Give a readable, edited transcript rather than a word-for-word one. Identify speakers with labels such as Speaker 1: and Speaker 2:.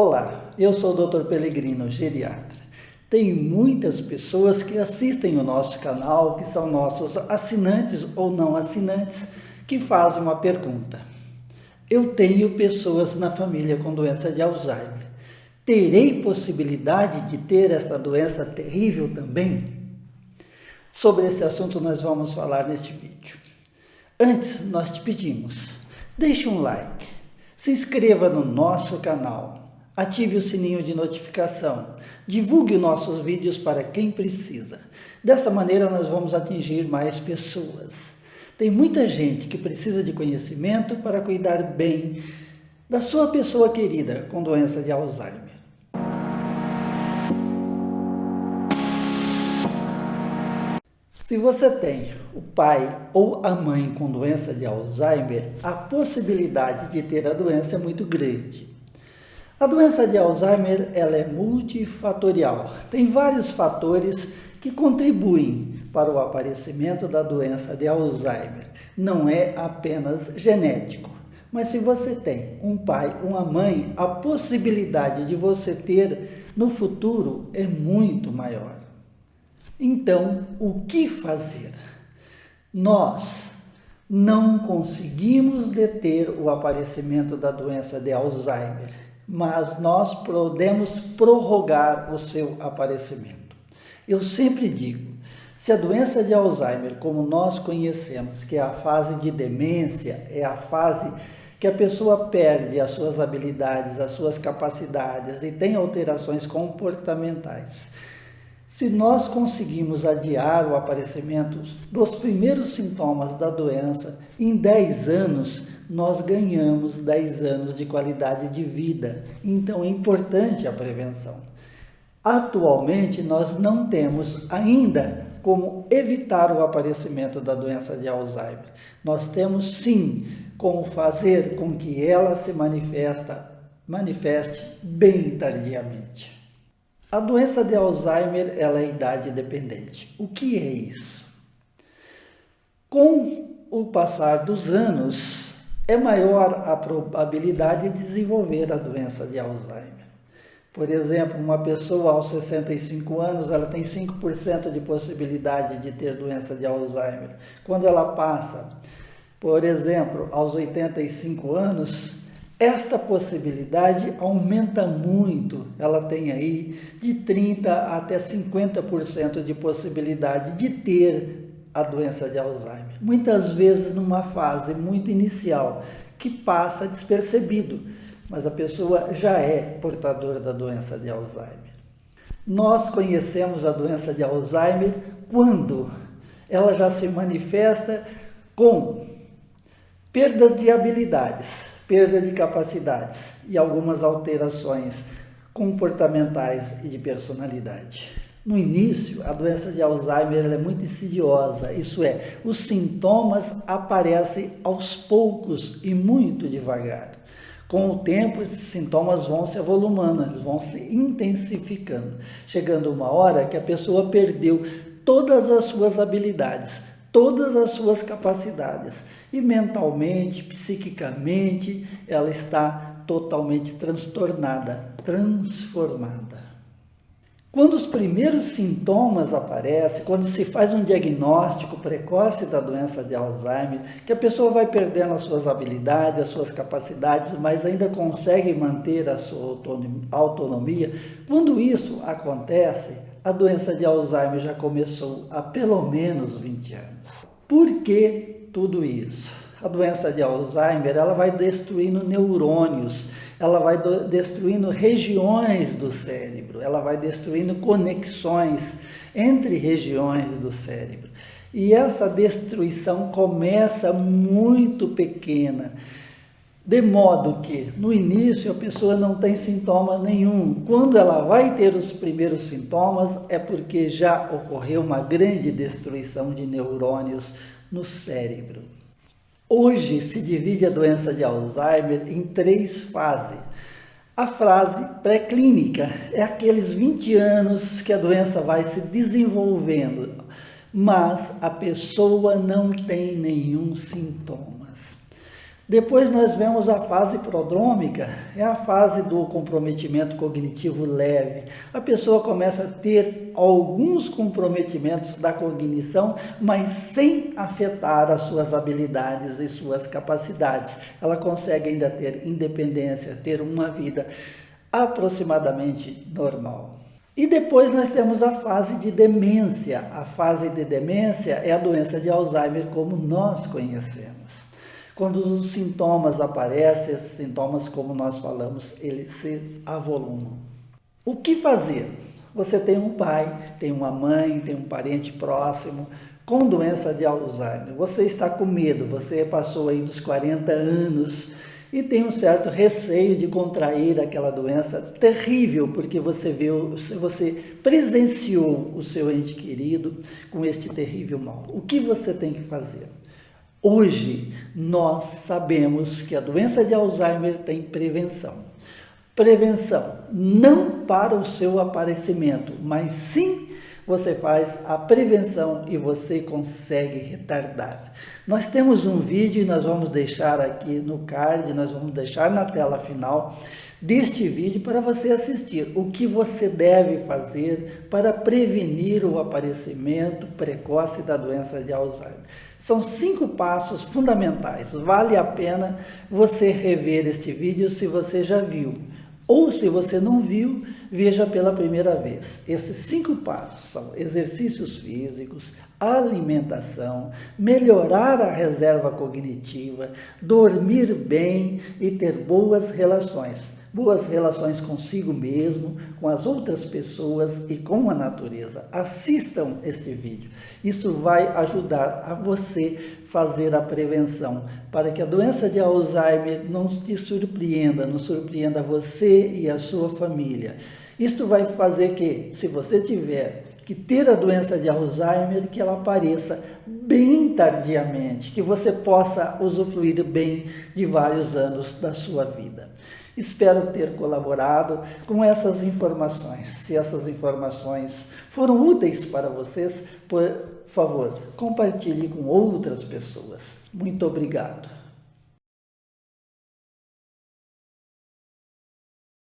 Speaker 1: Olá, eu sou o Dr. Pelegrino, geriatra. Tem muitas pessoas que assistem o nosso canal, que são nossos assinantes ou não assinantes, que fazem uma pergunta. Eu tenho pessoas na família com doença de Alzheimer. Terei possibilidade de ter essa doença terrível também? Sobre esse assunto nós vamos falar neste vídeo. Antes, nós te pedimos, deixe um like, se inscreva no nosso canal, ative o sininho de notificação, divulgue os nossos vídeos para quem precisa. Dessa maneira nós vamos atingir mais pessoas. Tem muita gente que precisa de conhecimento para cuidar bem da sua pessoa querida com doença de Alzheimer. Se você tem o pai ou a mãe com doença de Alzheimer, a possibilidade de ter a doença é muito grande. A doença de Alzheimer ela é multifatorial. Tem vários fatores que contribuem para o aparecimento da doença de Alzheimer. Não é apenas genético. Mas se você tem um pai, uma mãe, a possibilidade de você ter no futuro é muito maior. Então, o que fazer? Nós não conseguimos deter o aparecimento da doença de Alzheimer, mas nós podemos prorrogar o seu aparecimento. Eu sempre digo, se a doença de Alzheimer, como nós conhecemos, que é a fase de demência, é a fase que a pessoa perde as suas habilidades, as suas capacidades e tem alterações comportamentais. Se nós conseguimos adiar o aparecimento dos primeiros sintomas da doença, em 10 anos, nós ganhamos 10 anos de qualidade de vida. Então, é importante a prevenção. Atualmente, nós não temos ainda como evitar o aparecimento da doença de Alzheimer. Nós temos, sim, como fazer com que ela se manifeste bem tardiamente. A doença de Alzheimer ela é idade dependente. O que é isso? Com o passar dos anos, é maior a probabilidade de desenvolver a doença de Alzheimer. Por exemplo, uma pessoa aos 65 anos, ela tem 5% de possibilidade de ter doença de Alzheimer. Quando ela passa, por exemplo, aos 85 anos, esta possibilidade aumenta muito, ela tem aí de 30% até 50% de possibilidade de ter a doença de Alzheimer. Muitas vezes numa fase muito inicial, que passa despercebido, mas a pessoa já é portadora da doença de Alzheimer. Nós conhecemos a doença de Alzheimer quando ela já se manifesta com perdas de habilidades, perda de capacidades e algumas alterações comportamentais e de personalidade. No início, a doença de Alzheimer é muito insidiosa, isso é, os sintomas aparecem aos poucos e muito devagar. Com o tempo, esses sintomas vão se avolumando, eles vão se intensificando, chegando uma hora que a pessoa perdeu todas as suas habilidades, todas as suas capacidades, e mentalmente, psiquicamente, ela está totalmente transtornada, transformada. Quando os primeiros sintomas aparecem, quando se faz um diagnóstico precoce da doença de Alzheimer, que a pessoa vai perdendo as suas habilidades, as suas capacidades, mas ainda consegue manter a sua autonomia, quando isso acontece, a doença de Alzheimer já começou há pelo menos 20 anos. Por que tudo isso? A doença de Alzheimer, ela vai destruindo neurônios, ela vai destruindo regiões do cérebro, ela vai destruindo conexões entre regiões do cérebro. E essa destruição começa muito pequena, de modo que, no início, a pessoa não tem sintoma nenhum. Quando ela vai ter os primeiros sintomas, é porque já ocorreu uma grande destruição de neurônios no cérebro. Hoje se divide a doença de Alzheimer em 3 fases. A fase pré-clínica é aqueles 20 anos que a doença vai se desenvolvendo, mas a pessoa não tem nenhum sintoma. Depois nós vemos a fase prodrômica, é a fase do comprometimento cognitivo leve. A pessoa começa a ter alguns comprometimentos da cognição, mas sem afetar as suas habilidades e suas capacidades. Ela consegue ainda ter independência, ter uma vida aproximadamente normal. E depois nós temos a fase de demência. A fase de demência é a doença de Alzheimer como nós conhecemos. Quando os sintomas aparecem, esses sintomas, como nós falamos, eles se avolumam. O que fazer? Você tem um pai, tem uma mãe, tem um parente próximo com doença de Alzheimer. Você está com medo, você passou aí dos 40 anos e tem um certo receio de contrair aquela doença terrível, porque você presenciou o seu ente querido com este terrível mal. O que você tem que fazer? Hoje, nós sabemos que a doença de Alzheimer tem prevenção. Prevenção não para o seu aparecimento, mas sim você faz a prevenção e você consegue retardar. Nós temos um vídeo e nós vamos deixar aqui no card, nós vamos deixar na tela final deste vídeo para você assistir o que você deve fazer para prevenir o aparecimento precoce da doença de Alzheimer. São 5 passos fundamentais, vale a pena você rever este vídeo se você já viu, ou se você não viu, veja pela primeira vez. Esses 5 passos são exercícios físicos, alimentação, melhorar a reserva cognitiva, dormir bem e ter boas relações consigo mesmo, com as outras pessoas e com a natureza. Assistam este vídeo. Isso vai ajudar a você fazer a prevenção, para que a doença de Alzheimer não te surpreenda, não surpreenda você e a sua família. Isto vai fazer que, se você tiver que ter a doença de Alzheimer, que ela apareça bem tardiamente, que você possa usufruir bem de vários anos da sua vida. Espero ter colaborado com essas informações. Se essas informações foram úteis para vocês, por favor, compartilhe com outras pessoas. Muito obrigado.